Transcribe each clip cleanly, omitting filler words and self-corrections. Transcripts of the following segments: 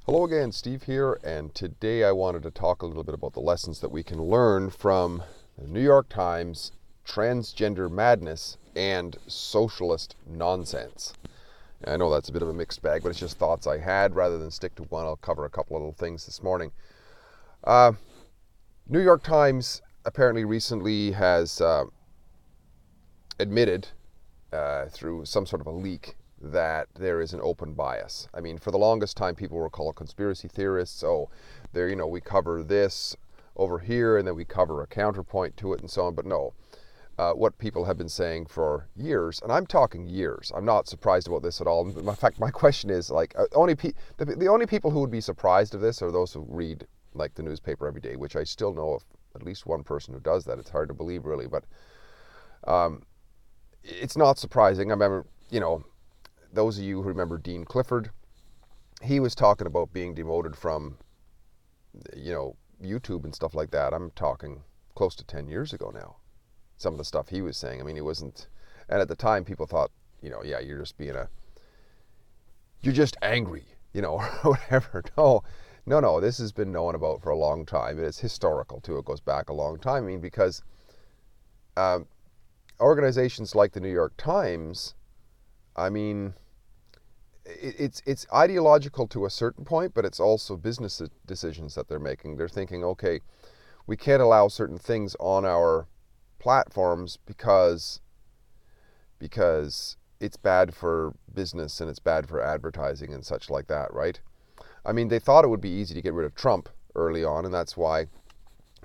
Hello again, Steve here, and today I wanted to talk a little bit about the lessons that we can learn from the New York Times transgender madness and socialist nonsense. I know that's a bit of a mixed bag, but it's just thoughts I had. Rather than stick to one, I'll cover a couple of little things this morning. New York Times apparently recently has admitted through some sort of a leak that there is an open bias. I mean, for the longest time, people were called conspiracy theorists. Oh, there, we cover this over here, and then we cover a counterpoint to it, and so on. But no, what people have been saying for years, and I'm talking years. I'm not surprised about this at all. In fact, my question is like, the only people who would be surprised of this are those who read like the newspaper every day, which I still know of at least one person who does that. It's hard to believe, really, but it's not surprising. I remember, those of you who remember Dean Clifford, he was talking about being demoted from, YouTube and stuff like that. I'm talking close to 10 years ago now. Some of the stuff he was saying, I mean, it wasn't, and at the time people thought, yeah, you're just angry, or whatever. No, this has been known about for a long time. It's historical too. It goes back a long time. I mean, because organizations like the New York Times, I mean, it's ideological to a certain point, but it's also business decisions that they're making. They're thinking, okay, we can't allow certain things on our platforms because it's bad for business and it's bad for advertising and such like that, right? I mean, they thought it would be easy to get rid of Trump early on, and that's why,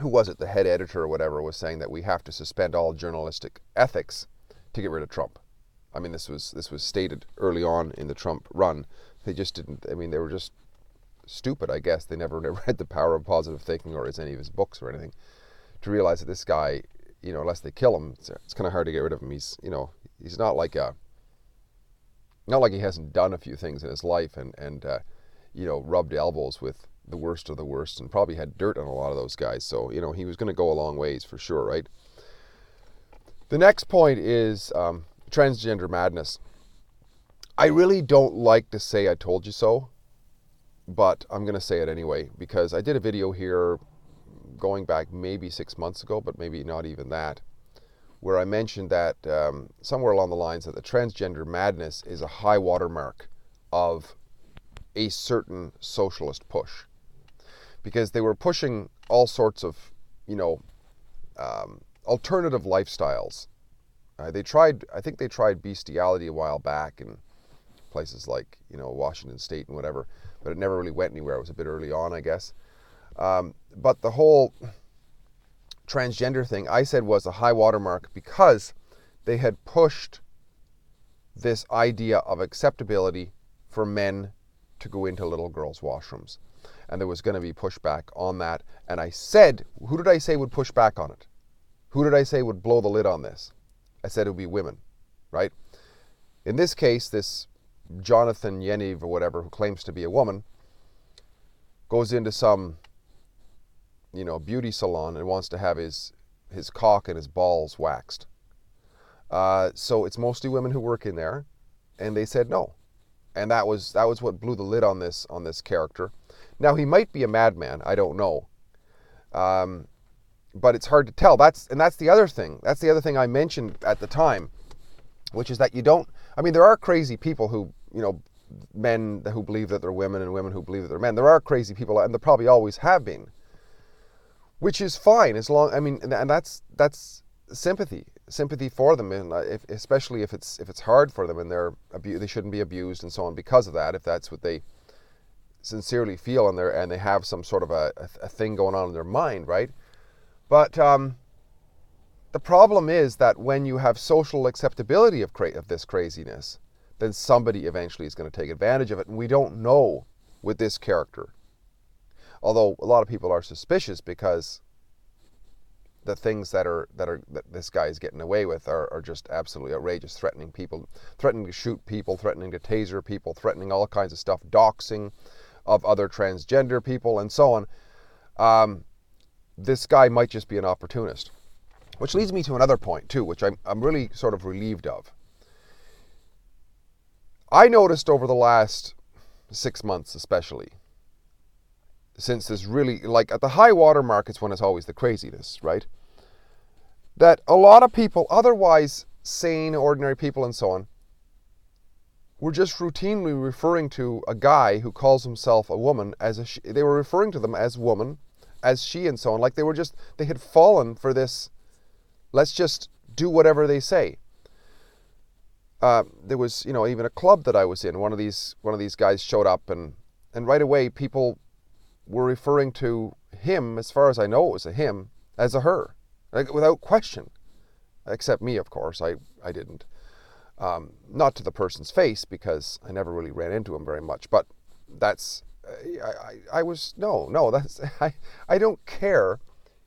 who was it, the head editor or whatever, was saying that we have to suspend all journalistic ethics to get rid of Trump. I mean, this was stated early on in the Trump run. They just didn't, I mean, they were just stupid, I guess. They never read The Power of Positive Thinking or any of his books or anything to realize that this guy, unless they kill him, it's kind of hard to get rid of him. He's not like he hasn't done a few things in his life and rubbed elbows with the worst of the worst and probably had dirt on a lot of those guys. So, he was going to go a long ways for sure, right? The next point is transgender madness. I really don't like to say I told you so, but I'm going to say it anyway, because I did a video here going back maybe 6 months ago, but maybe not even that, where I mentioned that somewhere along the lines that the transgender madness is a high watermark of a certain socialist push, because they were pushing all sorts of, alternative lifestyles. I think they tried bestiality a while back in places like, Washington State and whatever, but it never really went anywhere. It was a bit early on, I guess. But the whole transgender thing, I said, was a high watermark because they had pushed this idea of acceptability for men to go into little girls' washrooms. And there was going to be pushback on that. And I said, who did I say would push back on it? Who did I say would blow the lid on this? I said it would be women, right? In this case, this Jonathan Yeniv or whatever, who claims to be a woman, goes into some, beauty salon and wants to have his cock and his balls waxed. So it's mostly women who work in there, and they said no. And that was what blew the lid on this character. Now, he might be a madman, I don't know. But it's hard to tell. That's the other thing. That's the other thing I mentioned at the time, which is that there are crazy people who, men who believe that they're women and women who believe that they're men. There are crazy people, and there probably always have been, which is fine as long, and that's sympathy for them, and especially if it's hard for them and they shouldn't be abused and so on because of that, if that's what they sincerely feel and they have some sort of a thing going on in their mind, right? But the problem is that when you have social acceptability of this craziness, then somebody eventually is going to take advantage of it. And we don't know with this character. Although a lot of people are suspicious because the things that this guy is getting away with are just absolutely outrageous. Threatening people, threatening to shoot people, threatening to taser people, threatening all kinds of stuff, doxing of other transgender people, and so on. This guy might just be an opportunist. Which leads me to another point, too, which I'm really sort of relieved of. I noticed over the last 6 months especially since there's really, like at the high water mark, it's when it's always the craziness, right? That a lot of people, otherwise sane, ordinary people and so on, were just routinely referring to a guy who calls himself a woman as a she. They were referring to them as woman, as she, and so on. Like they had fallen for this, let's just do whatever they say. There was, even a club that I was in. One of these guys showed up, and right away people were referring to him, as far as I know it was a him, as a her, like, without question. Except me, of course. I didn't. Not to the person's face, because I never really ran into him very much. But that's, I don't care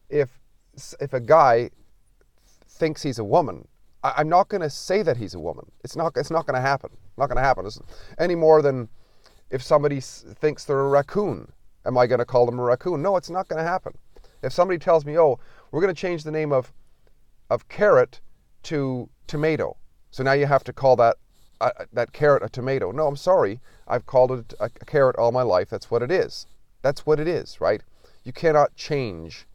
if a guy thinks he's a woman. I'm not going to say that he's a woman. It's not going to happen. Not going to happen. It's any more than if somebody thinks they're a raccoon. Am I going to call them a raccoon? No, it's not going to happen. If somebody tells me, oh, we're going to change the name of carrot to tomato, so now you have to call that carrot a tomato. No, I'm sorry. I've called it a carrot all my life. That's what it is. That's what it is, right? You cannot change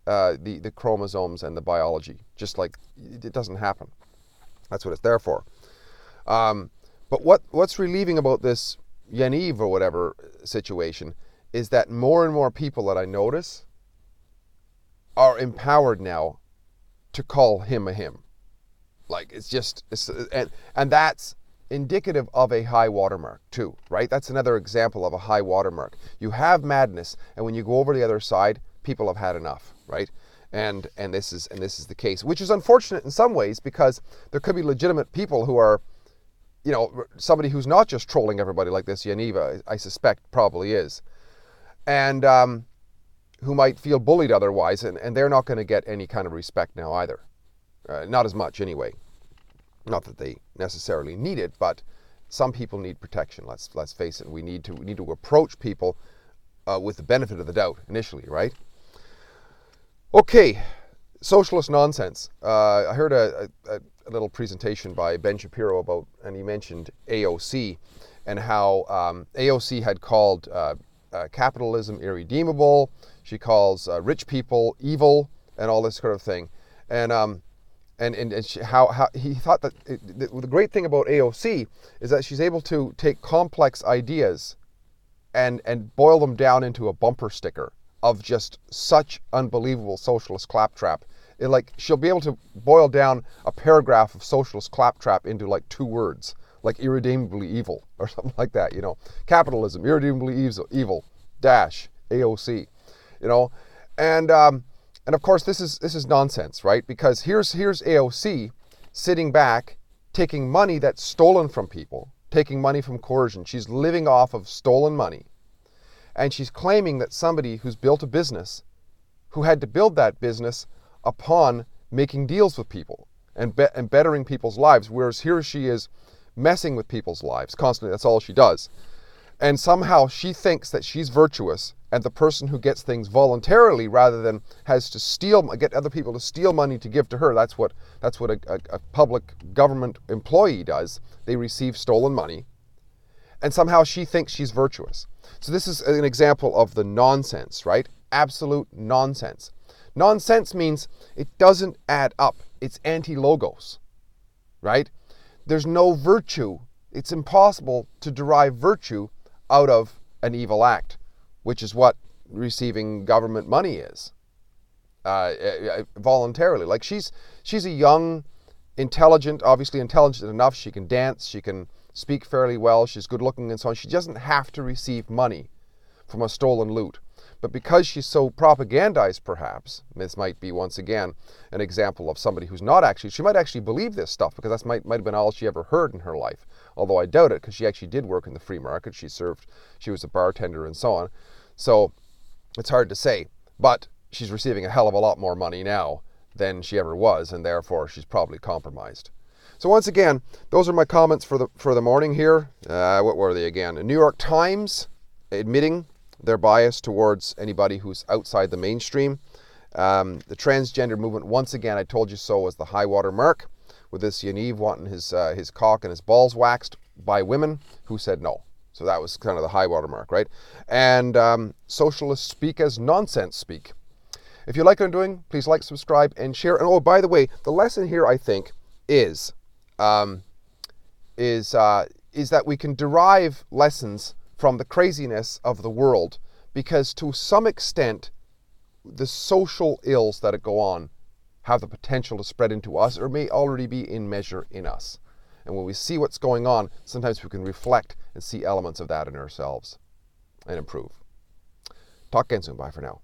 the chromosomes and the biology. Just like it doesn't happen. That's what it's there for. But what's relieving about this Yaniv or whatever situation is that more and more people that I notice are empowered now to call him a him. Like and that's indicative of a high watermark too, right? That's another example of a high watermark. You have madness, and when you go over the other side, people have had enough, right? And this is the case, which is unfortunate in some ways, because there could be legitimate people who are, somebody who's not just trolling everybody like this Yaniva, I suspect probably is, and who might feel bullied otherwise, and they're not going to get any kind of respect now either. Not as much anyway. Not that they necessarily need it, but some people need protection. Let's face it. We need to approach people with the benefit of the doubt initially, right? Okay, socialist nonsense. I heard a little presentation by Ben Shapiro and he mentioned AOC and how AOC had called capitalism irredeemable. She calls rich people evil and all this sort of thing. And how he thought that the great thing about AOC is that she's able to take complex ideas and boil them down into a bumper sticker of just such unbelievable socialist claptrap. She'll be able to boil down a paragraph of socialist claptrap into like 2 words, like irredeemably evil or something like that. Capitalism irredeemably evil dash AOC. And of course, this is nonsense, right? Because here's AOC sitting back, taking money that's stolen from people, taking money from coercion. She's living off of stolen money. And she's claiming that somebody who's built a business, who had to build that business upon making deals with people and bettering people's lives, whereas here she is messing with people's lives constantly. That's all she does. And somehow she thinks that she's virtuous, and the person who gets things voluntarily rather than has to get other people to steal money to give to her. That's what a public government employee does. They receive stolen money, and somehow she thinks she's virtuous. So this is an example of the nonsense, right? Absolute nonsense. Nonsense means it doesn't add up. It's anti-logos, right? There's no virtue. It's impossible to derive virtue out of an evil act, which is what receiving government money is, voluntarily. Like she's a young, obviously intelligent enough. She can dance, she can speak fairly well, she's good looking and so on. She doesn't have to receive money from a stolen loot. But because she's so propagandized, perhaps, this might be once again an example of somebody who's not actually, she might actually believe this stuff because that might have been all she ever heard in her life. Although I doubt it, because she actually did work in the free market. She was a bartender and so on. So it's hard to say. But she's receiving a hell of a lot more money now than she ever was, and therefore she's probably compromised. So once again, those are my comments for the morning here. What were they again? The New York Times admitting their bias towards anybody who's outside the mainstream. The transgender movement, once again, I told you so, was the high water mark, with this Yaniv wanting his cock and his balls waxed by women who said no. So So that was kind of the high water mark, right? And socialists speak as nonsense speak. If you like what I'm doing, please like, subscribe, and share. And oh, by the way, the lesson here, I think, is that we can derive lessons from the craziness of the world, because to some extent, the social ills that go on have the potential to spread into us, or may already be in measure in us. And when we see what's going on, sometimes we can reflect and see elements of that in ourselves and improve. Talk again soon. Bye for now.